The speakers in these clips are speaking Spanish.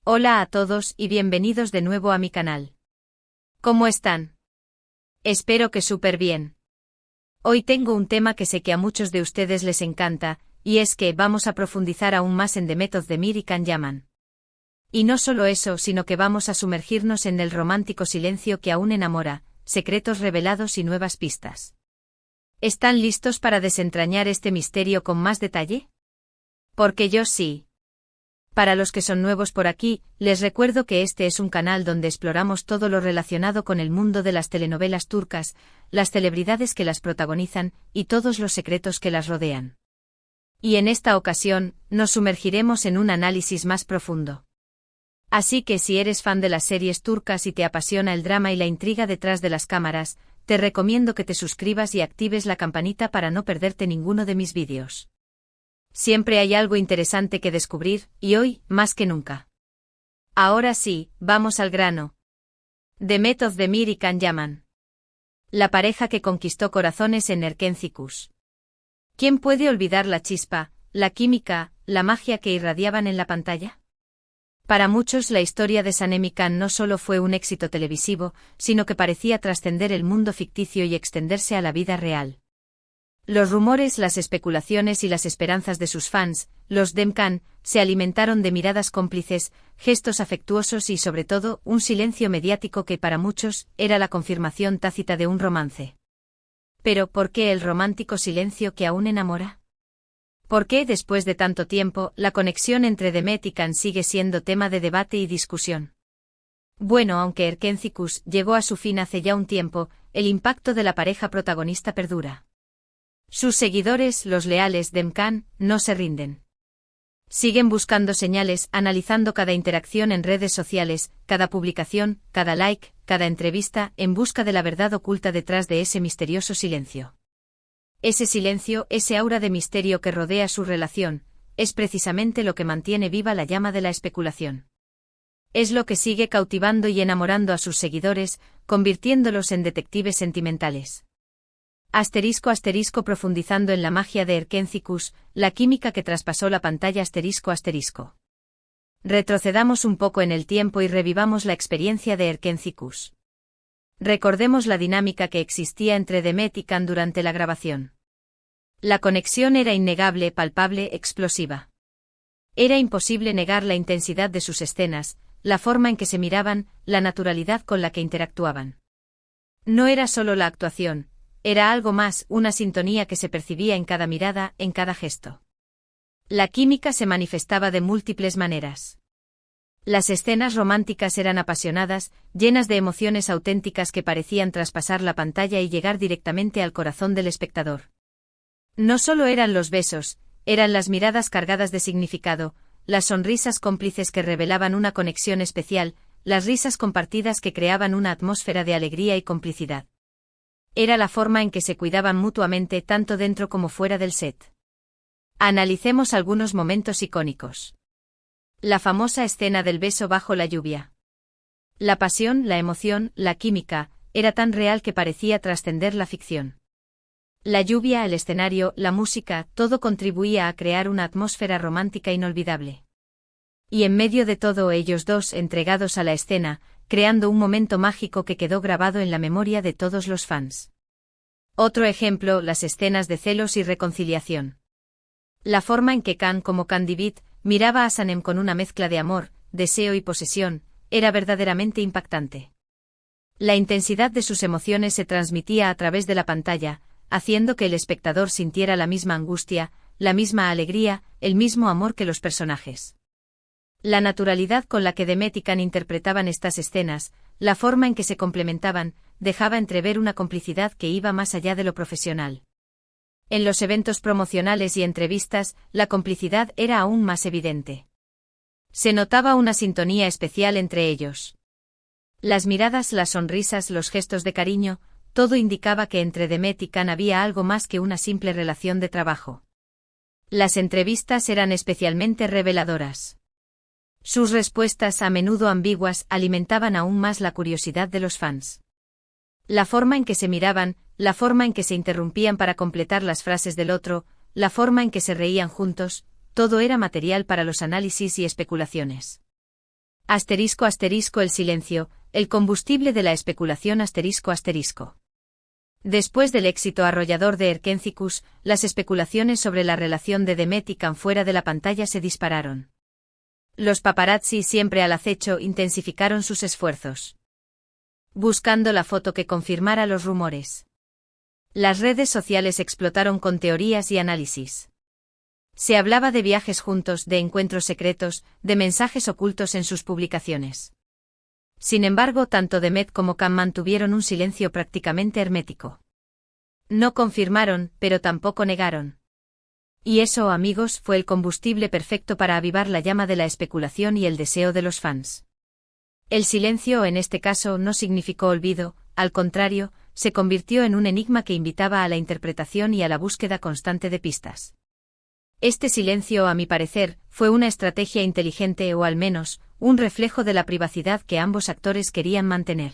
Hola a todos y bienvenidos de nuevo a mi canal. ¿Cómo están? Espero que súper bien. Hoy tengo un tema que sé que a muchos de ustedes les encanta, y es que vamos a profundizar aún más en The Myth of the American Yaman. Y no solo eso, sino que vamos a sumergirnos en el romántico silencio que aún enamora, secretos revelados y nuevas pistas. ¿Están listos para desentrañar este misterio con más detalle? Porque yo sí. Para los que son nuevos por aquí, les recuerdo que este es un canal donde exploramos todo lo relacionado con el mundo de las telenovelas turcas, las celebridades que las protagonizan y todos los secretos que las rodean. Y en esta ocasión, nos sumergiremos en un análisis más profundo. Así que si eres fan de las series turcas y te apasiona el drama y la intriga detrás de las cámaras, te recomiendo que te suscribas y actives la campanita para no perderte ninguno de mis vídeos. Siempre hay algo interesante que descubrir, y hoy, más que nunca. Ahora sí, vamos al grano. The Myth of the American Yaman. La pareja que conquistó corazones en Erkencikus. ¿Quién puede olvidar la chispa, la química, la magia que irradiaban en la pantalla? Para muchos la historia de Sanemi Can no solo fue un éxito televisivo, sino que parecía trascender el mundo ficticio y extenderse a la vida real. Los rumores, las especulaciones y las esperanzas de sus fans, los Demkan, se alimentaron de miradas cómplices, gestos afectuosos y sobre todo, un silencio mediático que para muchos era la confirmación tácita de un romance. Pero, ¿por qué el romántico silencio que aún enamora? ¿Por qué, después de tanto tiempo, la conexión entre Demet y Can sigue siendo tema de debate y discusión? Bueno, aunque Erkencikus llegó a su fin hace ya un tiempo, el impacto de la pareja protagonista perdura. Sus seguidores, los leales Demkan, no se rinden. Siguen buscando señales, analizando cada interacción en redes sociales, cada publicación, cada like, cada entrevista, en busca de la verdad oculta detrás de ese misterioso silencio. Ese silencio, ese aura de misterio que rodea su relación, es precisamente lo que mantiene viva la llama de la especulación. Es lo que sigue cautivando y enamorando a sus seguidores, convirtiéndolos en detectives sentimentales. *** profundizando en la magia de Erkencikus, la química que traspasó la pantalla ***. Retrocedamos un poco en el tiempo y revivamos la experiencia de Erkencikus. Recordemos la dinámica que existía entre Demet y Can durante la grabación. La conexión era innegable, palpable, explosiva. Era imposible negar la intensidad de sus escenas, la forma en que se miraban, la naturalidad con la que interactuaban. No era solo la actuación. Era algo más, una sintonía que se percibía en cada mirada, en cada gesto. La química se manifestaba de múltiples maneras. Las escenas románticas eran apasionadas, llenas de emociones auténticas que parecían traspasar la pantalla y llegar directamente al corazón del espectador. No solo eran los besos, eran las miradas cargadas de significado, las sonrisas cómplices que revelaban una conexión especial, las risas compartidas que creaban una atmósfera de alegría y complicidad. Era la forma en que se cuidaban mutuamente tanto dentro como fuera del set. Analicemos algunos momentos icónicos. La famosa escena del beso bajo la lluvia. La pasión, la emoción, la química, era tan real que parecía trascender la ficción. La lluvia, el escenario, la música, todo contribuía a crear una atmósfera romántica inolvidable. Y en medio de todo ellos dos entregados a la escena, creando un momento mágico que quedó grabado en la memoria de todos los fans. Otro ejemplo, las escenas de celos y reconciliación. La forma en que Can como Candivit miraba a Sanem con una mezcla de amor, deseo y posesión, era verdaderamente impactante. La intensidad de sus emociones se transmitía a través de la pantalla, haciendo que el espectador sintiera la misma angustia, la misma alegría, el mismo amor que los personajes. La naturalidad con la que Demet y Can interpretaban estas escenas, la forma en que se complementaban, dejaba entrever una complicidad que iba más allá de lo profesional. En los eventos promocionales y entrevistas, la complicidad era aún más evidente. Se notaba una sintonía especial entre ellos. Las miradas, las sonrisas, los gestos de cariño, todo indicaba que entre Demet y Can había algo más que una simple relación de trabajo. Las entrevistas eran especialmente reveladoras. Sus respuestas, a menudo ambiguas, alimentaban aún más la curiosidad de los fans. La forma en que se miraban, la forma en que se interrumpían para completar las frases del otro, la forma en que se reían juntos, todo era material para los análisis y especulaciones. Asterisco asterisco el silencio, el combustible de la especulación asterisco asterisco. Después del éxito arrollador de Erkenciskus, las especulaciones sobre la relación de Demet y Can fuera de la pantalla se dispararon. Los paparazzi, siempre al acecho, intensificaron sus esfuerzos, buscando la foto que confirmara los rumores. Las redes sociales explotaron con teorías y análisis. Se hablaba de viajes juntos, de encuentros secretos, de mensajes ocultos en sus publicaciones. Sin embargo, tanto Demet como Can mantuvieron un silencio prácticamente hermético. No confirmaron, pero tampoco negaron. Y eso, amigos, fue el combustible perfecto para avivar la llama de la especulación y el deseo de los fans. El silencio, en este caso, no significó olvido, al contrario, se convirtió en un enigma que invitaba a la interpretación y a la búsqueda constante de pistas. Este silencio, a mi parecer, fue una estrategia inteligente o al menos, un reflejo de la privacidad que ambos actores querían mantener.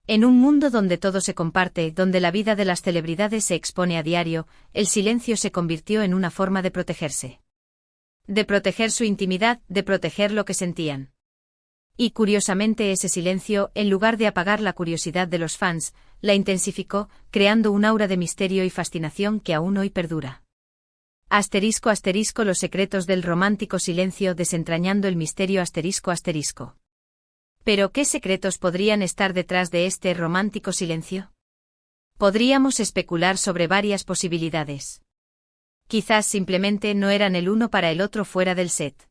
En un mundo donde todo se comparte, donde la vida de las celebridades se expone a diario, el silencio se convirtió en una forma de protegerse. De proteger su intimidad, de proteger lo que sentían. Y curiosamente ese silencio, en lugar de apagar la curiosidad de los fans, la intensificó, creando un aura de misterio y fascinación que aún hoy perdura. Asterisco asterisco los secretos del romántico silencio desentrañando el misterio asterisco asterisco. ¿Pero qué secretos podrían estar detrás de este romántico silencio? Podríamos especular sobre varias posibilidades. Quizás simplemente no eran el uno para el otro fuera del set.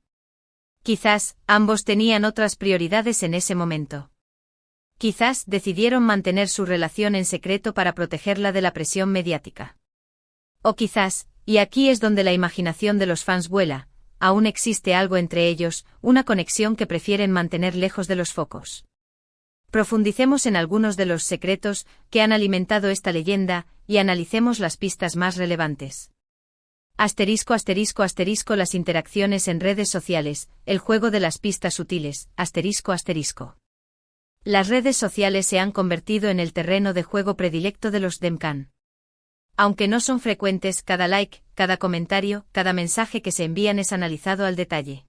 Quizás, ambos tenían otras prioridades en ese momento. Quizás decidieron mantener su relación en secreto para protegerla de la presión mediática. O quizás, y aquí es donde la imaginación de los fans vuela, aún existe algo entre ellos, una conexión que prefieren mantener lejos de los focos. Profundicemos en algunos de los secretos que han alimentado esta leyenda y analicemos las pistas más relevantes. Asterisco asterisco asterisco las interacciones en redes sociales, el juego de las pistas sutiles, asterisco asterisco. Las redes sociales se han convertido en el terreno de juego predilecto de los Demkan. Aunque no son frecuentes, cada like, cada comentario, cada mensaje que se envían es analizado al detalle.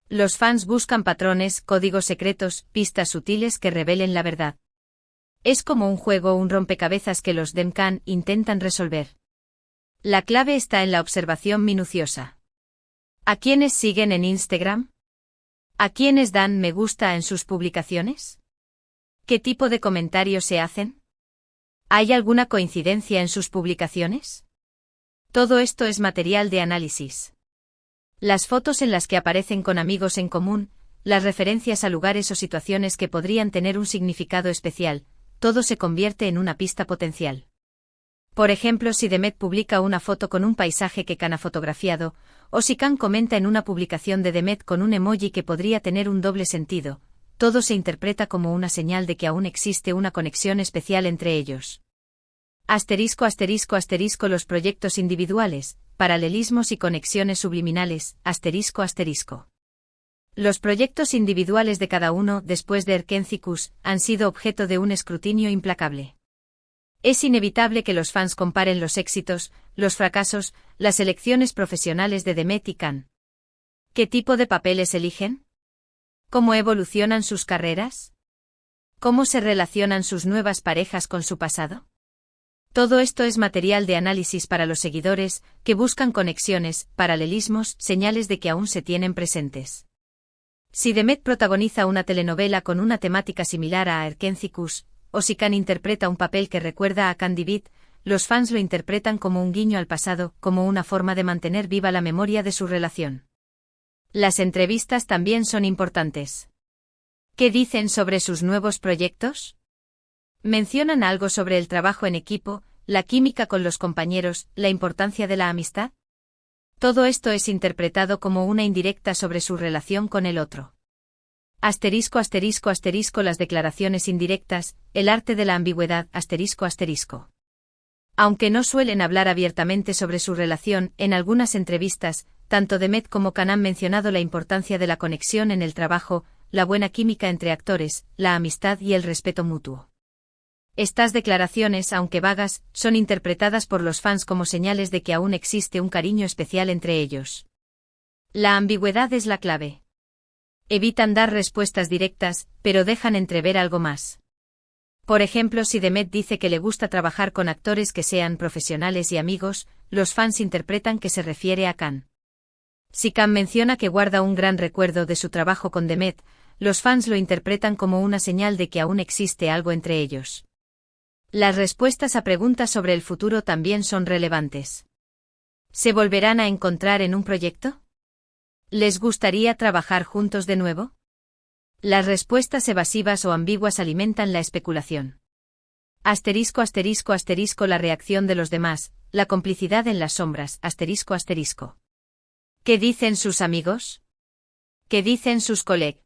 Los fans buscan patrones, códigos secretos, pistas sutiles que revelen la verdad. Es como un juego, un rompecabezas que los Demkan intentan resolver. La clave está en la observación minuciosa. ¿A quiénes siguen en Instagram? ¿A quiénes dan me gusta en sus publicaciones? ¿Qué tipo de comentarios se hacen? ¿Hay alguna coincidencia en sus publicaciones? Todo esto es material de análisis. Las fotos en las que aparecen con amigos en común, las referencias a lugares o situaciones que podrían tener un significado especial, todo se convierte en una pista potencial. Por ejemplo, si Demet publica una foto con un paisaje que Can ha fotografiado, o si Can comenta en una publicación de Demet con un emoji que podría tener un doble sentido, todo se interpreta como una señal de que aún existe una conexión especial entre ellos. Asterisco asterisco asterisco los proyectos individuales, paralelismos y conexiones subliminales, asterisco asterisco. Los proyectos individuales de cada uno, después de Erkenciskus, han sido objeto de un escrutinio implacable. Es inevitable que los fans comparen los éxitos, los fracasos, las elecciones profesionales de Demet y Can. ¿Qué tipo de papeles eligen? ¿Cómo evolucionan sus carreras? ¿Cómo se relacionan sus nuevas parejas con su pasado? Todo esto es material de análisis para los seguidores, que buscan conexiones, paralelismos, señales de que aún se tienen presentes. Si Demet protagoniza una telenovela con una temática similar a Erkenciskus, o si Can interpreta un papel que recuerda a Can Divid, los fans lo interpretan como un guiño al pasado, como una forma de mantener viva la memoria de su relación. Las entrevistas también son importantes. ¿Qué dicen sobre sus nuevos proyectos? ¿Mencionan algo sobre el trabajo en equipo, la química con los compañeros, la importancia de la amistad? Todo esto es interpretado como una indirecta sobre su relación con el otro. Asterisco asterisco asterisco las declaraciones indirectas, el arte de la ambigüedad, asterisco asterisco. Aunque no suelen hablar abiertamente sobre su relación, en algunas entrevistas, tanto Demet como Can han mencionado la importancia de la conexión en el trabajo, la buena química entre actores, la amistad y el respeto mutuo. Estas declaraciones, aunque vagas, son interpretadas por los fans como señales de que aún existe un cariño especial entre ellos. La ambigüedad es la clave. Evitan dar respuestas directas, pero dejan entrever algo más. Por ejemplo, si Demet dice que le gusta trabajar con actores que sean profesionales y amigos, los fans interpretan que se refiere a Khan. Si Khan menciona que guarda un gran recuerdo de su trabajo con Demet, los fans lo interpretan como una señal de que aún existe algo entre ellos. Las respuestas a preguntas sobre el futuro también son relevantes. ¿Se volverán a encontrar en un proyecto? ¿Les gustaría trabajar juntos de nuevo? Las respuestas evasivas o ambiguas alimentan la especulación. Asterisco asterisco asterisco la reacción de los demás, la complicidad en las sombras, asterisco asterisco. ¿Qué dicen sus amigos? ¿Qué dicen sus colegas?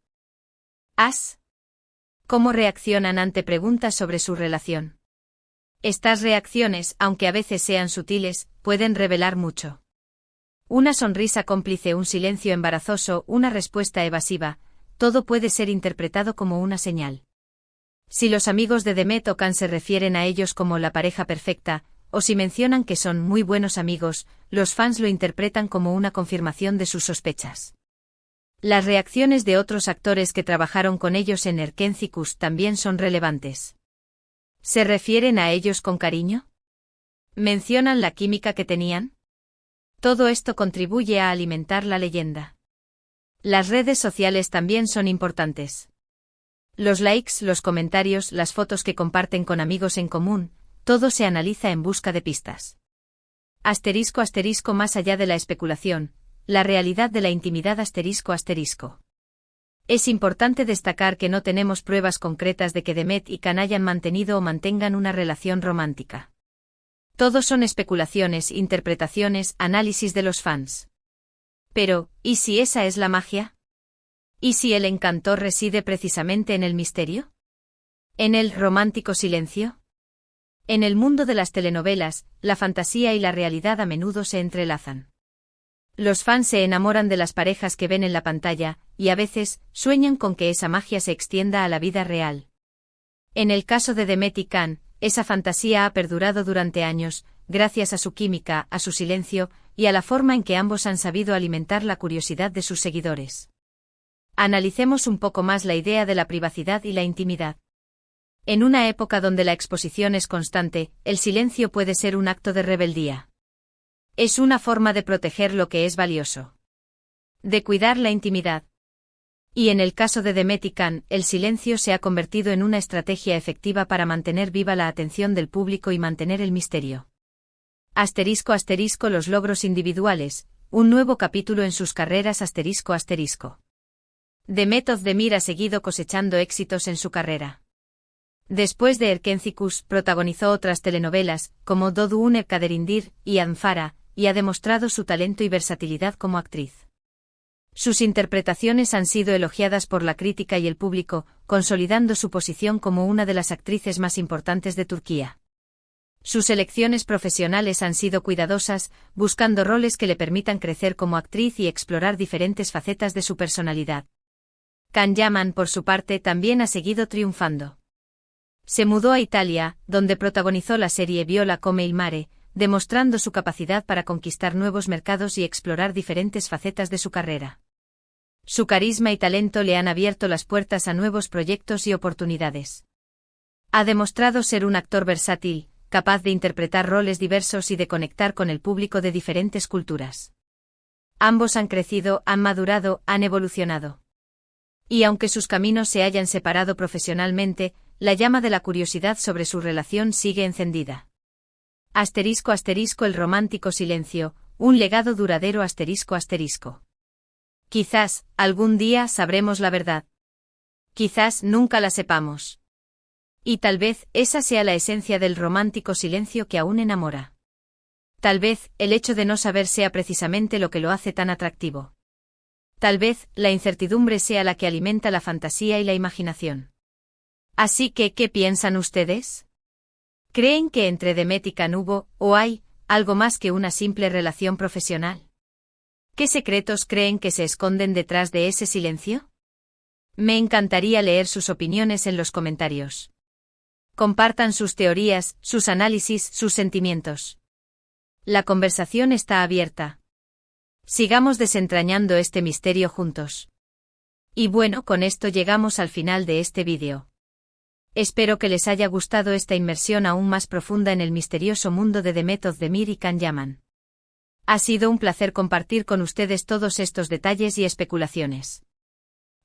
¿Cómo reaccionan ante preguntas sobre su relación? Estas reacciones, aunque a veces sean sutiles, pueden revelar mucho. Una sonrisa cómplice, un silencio embarazoso, una respuesta evasiva, todo puede ser interpretado como una señal. Si los amigos de Demet o Khan se refieren a ellos como la pareja perfecta, o si mencionan que son muy buenos amigos, los fans lo interpretan como una confirmación de sus sospechas. Las reacciones de otros actores que trabajaron con ellos en Erkencikus también son relevantes. ¿Se refieren a ellos con cariño? ¿Mencionan la química que tenían? Todo esto contribuye a alimentar la leyenda. Las redes sociales también son importantes. Los likes, los comentarios, las fotos que comparten con amigos en común, todo se analiza en busca de pistas. Asterisco asterisco más allá de la especulación, la realidad de la intimidad asterisco asterisco. Es importante destacar que no tenemos pruebas concretas de que Demet y Khan hayan mantenido o mantengan una relación romántica. Todo son especulaciones, interpretaciones, análisis de los fans. Pero, ¿y si esa es la magia? ¿Y si el encanto reside precisamente en el misterio? ¿En el romántico silencio? En el mundo de las telenovelas, la fantasía y la realidad a menudo se entrelazan. Los fans se enamoran de las parejas que ven en la pantalla, y a veces, sueñan con que esa magia se extienda a la vida real. En el caso de Demet y Khan, esa fantasía ha perdurado durante años, gracias a su química, a su silencio, y a la forma en que ambos han sabido alimentar la curiosidad de sus seguidores. Analicemos un poco más la idea de la privacidad y la intimidad. En una época donde la exposición es constante, el silencio puede ser un acto de rebeldía. Es una forma de proteger lo que es valioso. De cuidar la intimidad. Y en el caso de Demet y Khan, el silencio se ha convertido en una estrategia efectiva para mantener viva la atención del público y mantener el misterio. Asterisco asterisco los logros individuales, un nuevo capítulo en sus carreras asterisco asterisco. Demet Özdemir ha seguido cosechando éxitos en su carrera. Después de Erkencikus, protagonizó otras telenovelas, como Doğduğun Kaderindir y Anfara, y ha demostrado su talento y versatilidad como actriz. Sus interpretaciones han sido elogiadas por la crítica y el público, consolidando su posición como una de las actrices más importantes de Turquía. Sus elecciones profesionales han sido cuidadosas, buscando roles que le permitan crecer como actriz y explorar diferentes facetas de su personalidad. Can Yaman, por su parte, también ha seguido triunfando. Se mudó a Italia, donde protagonizó la serie Viola come il mare, demostrando su capacidad para conquistar nuevos mercados y explorar diferentes facetas de su carrera. Su carisma y talento le han abierto las puertas a nuevos proyectos y oportunidades. Ha demostrado ser un actor versátil, capaz de interpretar roles diversos y de conectar con el público de diferentes culturas. Ambos han crecido, han madurado, han evolucionado. Y aunque sus caminos se hayan separado profesionalmente, la llama de la curiosidad sobre su relación sigue encendida. Asterisco asterisco el romántico silencio, un legado duradero asterisco asterisco. Quizás, algún día sabremos la verdad. Quizás nunca la sepamos. Y tal vez esa sea la esencia del romántico silencio que aún enamora. Tal vez el hecho de no saber sea precisamente lo que lo hace tan atractivo. Tal vez la incertidumbre sea la que alimenta la fantasía y la imaginación. Así que, ¿qué piensan ustedes? ¿Creen que entre Demet y Khan hubo, o hay, algo más que una simple relación profesional? ¿Qué secretos creen que se esconden detrás de ese silencio? Me encantaría leer sus opiniones en los comentarios. Compartan sus teorías, sus análisis, sus sentimientos. La conversación está abierta. Sigamos desentrañando este misterio juntos. Y bueno, con esto llegamos al final de este vídeo. Espero que les haya gustado esta inmersión aún más profunda en el misterioso mundo de Demet Özdemir y Can Yaman. Ha sido un placer compartir con ustedes todos estos detalles y especulaciones.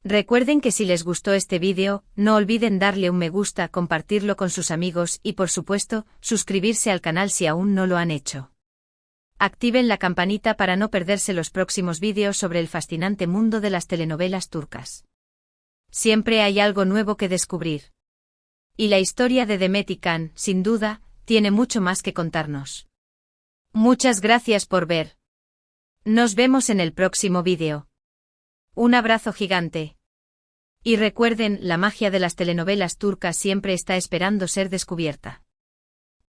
Recuerden que si les gustó este vídeo, no olviden darle un me gusta, compartirlo con sus amigos y por supuesto, suscribirse al canal si aún no lo han hecho. Activen la campanita para no perderse los próximos vídeos sobre el fascinante mundo de las telenovelas turcas. Siempre hay algo nuevo que descubrir. Y la historia de Demet y Can, sin duda, tiene mucho más que contarnos. Muchas gracias por ver. Nos vemos en el próximo vídeo. Un abrazo gigante. Y recuerden, la magia de las telenovelas turcas siempre está esperando ser descubierta.